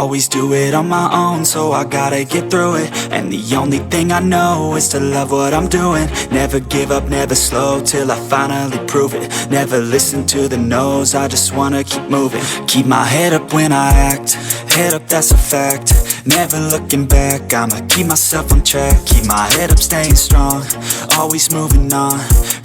always do it on my own, so I gotta get through it. And the only thing I know is to love what I'm doing. Never give up, never slow, till I finally prove it. Never listen to the no's, I just wanna keep moving. Keep my head up when I act, head up, that's a fact. Never looking back, I'ma keep myself on track. Keep my head up, staying strong, always moving on.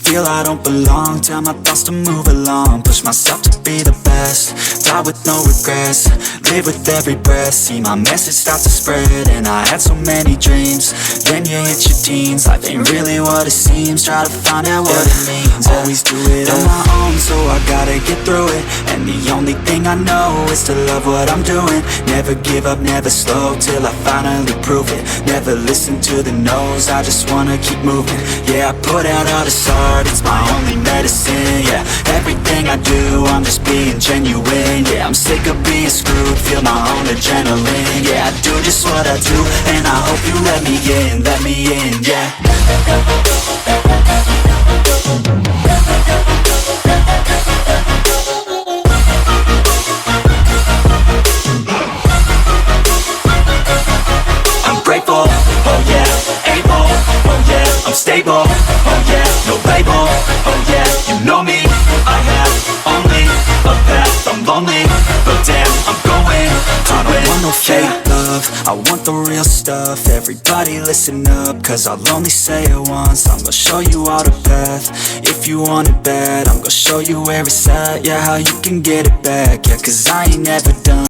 Feel I don't belong, tell my thoughts to move along. Push myself to be the best, die with no regrets. Live with every breath, see my message start to spread. And I had so many dreams, then you hit your teens. Life ain't really what it seems, try to find out what it means. Always do it on my own, so I gotta get through it. And the only thing I know is to love what I'm doing. Never give up, never slow, till I finally prove it. Never listen to the no's, I just wanna keep moving. Yeah, I put out all this art, it's my only medicine. Yeah, everything I do, I'm just being genuine. Yeah, I'm sick of being screwed, feel my own adrenaline. Yeah, I do just what I do, and I hope you let me in, yeah. I'm grateful, oh yeah, able, oh yeah, I'm stable, oh yeah, no label, oh yeah, you know me, I have only a path, I'm lonely, but damn, I'm going to I don't want no fake love, I want the real stuff. Everybody listen up, cause I'll only say it once. I'm gonna show you all the path, if you want it bad. I'm gonna show you where it's at, yeah, how you can get it back. Yeah, cause I ain't never done